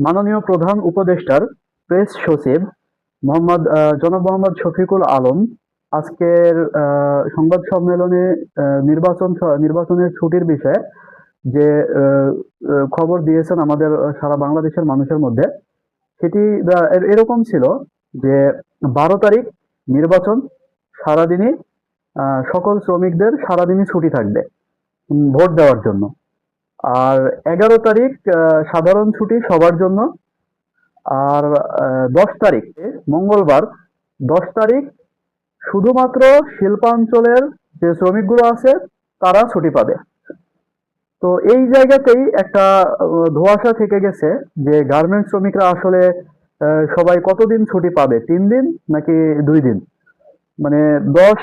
মাননীয় প্রধান উপদেষ্টার প্রেস সচিব জনাব মোহাম্মদ শফিকুল আলম আজকের সংবাদ সম্মেলনে নির্বাচনের ছুটির বিষয়ে যে খবর দিয়েছেন আমাদের সারা বাংলাদেশের মানুষের মধ্যে, সেটি এরকম ছিল যে 12 তারিখ নির্বাচন, সারাদিনই সকল শ্রমিকদের সারাদিনই ছুটি থাকবে ভোট দেওয়ার জন্য। আর 11 তারিখ সাধারণ ছুটি সবার জন্য। আর 10 তারিখ মঙ্গলবার, 10 তারিখ শুধুমাত্র শিল্পাঞ্চলের যে শ্রমিকগুলো আছে তারা ছুটি পাবে। তো এই জায়গাতেই একটা ধোঁয়াশা থেকে গেছে যে গার্মেন্টস শ্রমিকরা আসলে সবাই কতদিন ছুটি পাবে, 3 দিন নাকি 2 দিন, মানে 10,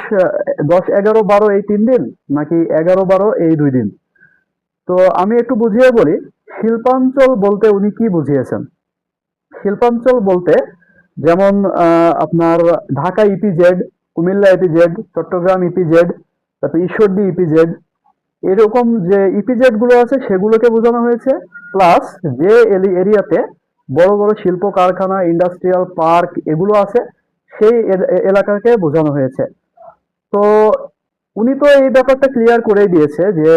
10, 11, 12 এই 3 দিন, নাকি 11, 12 এই 2 দিন। তো আমি একটু বুঝিয়ে বলি শিল্পাঞ্চল বলতে উনি কি বুঝিয়েছেন। শিল্পাঞ্চল বলতে যেমন আপনার Dhaka EPZ, Comilla EPZ, Chittagong EPZ, তারপর ঈশ্বরদী ইপিজেড, এরকম যে ইপিজেড গুলো আছে সেগুলোকে বোঝানো হয়েছে। প্লাস যে এরিয়াতে বড় বড় শিল্প কারখানা, ইন্ডাস্ট্রিয়াল পার্ক এগুলো আছে সেই এলাকাকে বোঝানো হয়েছে। তো উনি তো এই ব্যাপারটা ক্লিয়ার করেই দিয়েছে যে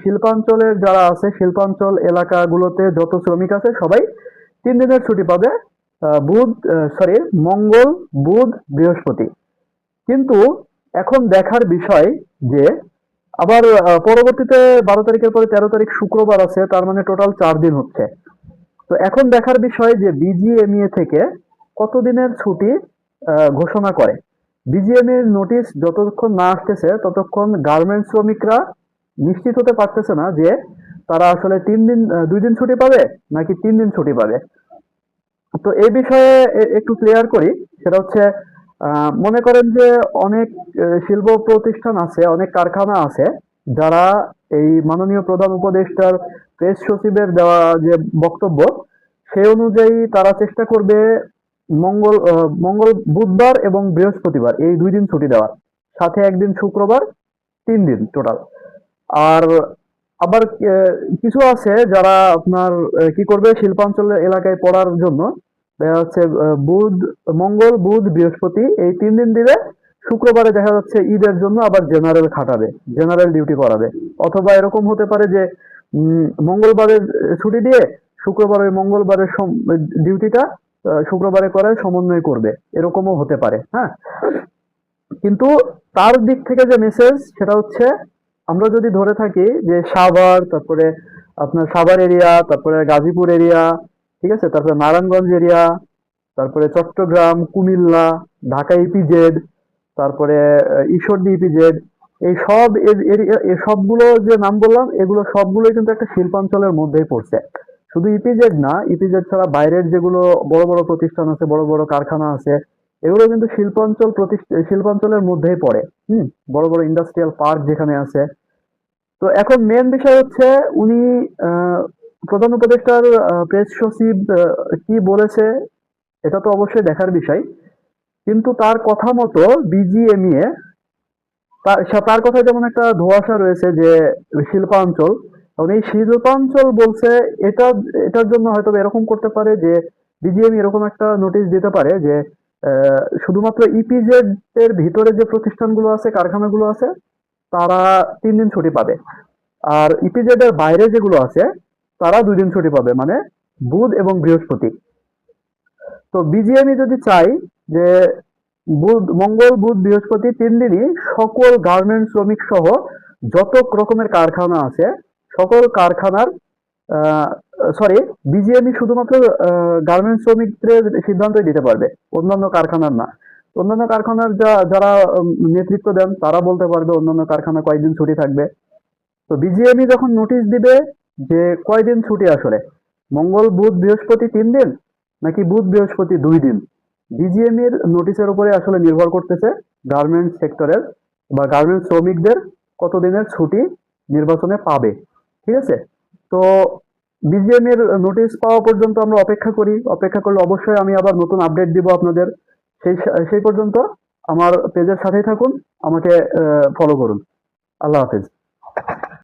শিল্পাঞ্চলের যারা আছে, শিল্পাঞ্চল এলাকাগুলোতে যত শ্রমিক আছে সবাই 3 দিনের ছুটি পাবে, মঙ্গল, বুধ, বৃহস্পতি। কিন্তু এখন দেখার বিষয় যে আবার পরবর্তীতে 12 তারিখের পরে 13 তারিখ শুক্রবার আছে, তার মানে টোটাল 4 দিন হচ্ছে। তো এখন দেখার বিষয় যে বিজিএমইএ থেকে কতদিনের ছুটি ঘোষণা করে। বিজিএমইএর নোটিশ যতক্ষণ না আসতেছে ততক্ষণ গার্মেন্টস শ্রমিকরা নিশ্চিত হতে পারতেছে না যে তারা আসলে 3 দিন 2 দিন ছুটি পাবে নাকি 3 দিন ছুটি পাবে। তো এই বিষয়ে একটু ক্লিয়ার করি। সেটা হচ্ছে মনে করেন যে অনেক শিল্প প্রতিষ্ঠান আছে, অনেক কারখানা আছে যারা এই মাননীয় প্রধান উপদেষ্টার প্রেস সচিবের দেওয়া যে বক্তব্য সেই অনুযায়ী তারা চেষ্টা করবে মঙ্গল, বুধবার এবং বৃহস্পতিবার এই 2 দিন ছুটি দেওয়ার, সাথে একদিন শুক্রবার, 3 দিন টোটাল। আর আবার কিছু আছে যারা আপনার কি করবে, শিল্পাঞ্চল এলাকায় পড়ার জন্য দেখা যাচ্ছে মঙ্গল, বুধ, বৃহস্পতি এই 3 দিন দিবে, শুক্রবারে দেখা যাচ্ছে ঈদের জন্য আবার জেনারেল খাটাবে, জেনারেল ডিউটি করাবে। অথবা এরকম হতে পারে যে মঙ্গলবারের ছুটি দিয়ে শুক্রবার ওই মঙ্গলবারের ডিউটিটা শুক্রবারে করার সমন্বয় করবে, এরকমও হতে পারে। হ্যাঁ, কিন্তু তার দিক থেকে যে মেসেজ সেটা হচ্ছে আমরা যদি ধরে থাকি যে সাভার, তারপরে আপনার সাভার এরিয়া, তারপরে গাজীপুর এরিয়া, ঠিক আছে, তারপরে নারায়ণগঞ্জ এরিয়া, তারপরে চট্টগ্রাম, কুমিল্লা, ঢাকা ইপিজেড, তারপরে ঈশ্বরদী ইপিজেড, এই সব সবগুলো যে নাম বললাম এগুলো সবগুলোই কিন্তু একটা শিল্পাঞ্চলের মধ্যেই পড়ছে। শুধু ইপিজেড না, ইপিজেড ছাড়া বাইরের যেগুলো বড় বড় প্রতিষ্ঠান আছে, বড় বড় কারখানা আছে, এগুলো কিন্তু শিল্পাঞ্চলের মধ্যেই পড়ে। বড় বড় ইন্ডাস্ট্রিয়াল পার্ক যেখানে আছে। তো এখন মেন বিষয় হচ্ছে উনি প্রধান উপদেষ্টার প্রেস সচিব কি বলেছে, এটা তো অবশ্যই দেখার বিষয়। কিন্তু তার কথা মতো বিজিএমইএ, তার কথায় যেমন একটা ধোঁয়াশা রয়েছে যে শিল্পাঞ্চল, এবং এই শিল্পাঞ্চল বলছে এটা, এটার জন্য হয়তো এরকম করতে পারে যে বিজিএমই এরকম একটা নোটিশ দিতে পারে যে শুধুমাত্র ইপিজেড এর ভিতরে যে প্রতিষ্ঠানগুলো আছে, কারখানাগুলো আছে, তারা 3 দিন ছুটি পাবে। আর ইপিজেড এর বাইরে যেগুলো আছে তারা 2 দিন ছুটি পাবে, মানে বুধ এবং বৃহস্পতি। তো বিজিএমই যদি চাই যে মঙ্গল, বুধ, বৃহস্পতি 3 দিনই সকল গার্মেন্টস শ্রমিক সহ যত রকমের কারখানা আছে সকল কারখানার, বিজিএমই শুধুমাত্র গার্মেন্টস শ্রমিকদের সিদ্ধান্তই দিতে পারবে, অন্যান্য কারখানার না। অন্যান্য কারখানার যারা নেতৃত্ব দেন তারা বলতে পারবে অন্যান্য কারখানা কয়দিন ছুটি থাকবে। তো বিজিএমই যখন নোটিশ দিবে যে কয়দিন ছুটি আসলে, মঙ্গল, বুধ, বৃহস্পতি 3 দিন নাকি বুধ, বৃহস্পতি 2 দিন, বিজিএমইর নোটিশের উপরে আসলে নির্ভর করতেছে গার্মেন্টস সেক্টরের বা গার্মেন্টস শ্রমিকদের কতদিনের ছুটি নির্বাচনে পাবে। ঠিক আছে, তো বিজিএমইর নোটিশ পাওয়া পর্যন্ত আমরা অপেক্ষা করি। অপেক্ষা করলে অবশ্যই আমি আবার নতুন আপডেট দিব আপনাদের। সেই পর্যন্ত আমার পেজের সাথেই থাকুন, আমাকে ফলো করুন। আল্লাহ হাফেজ।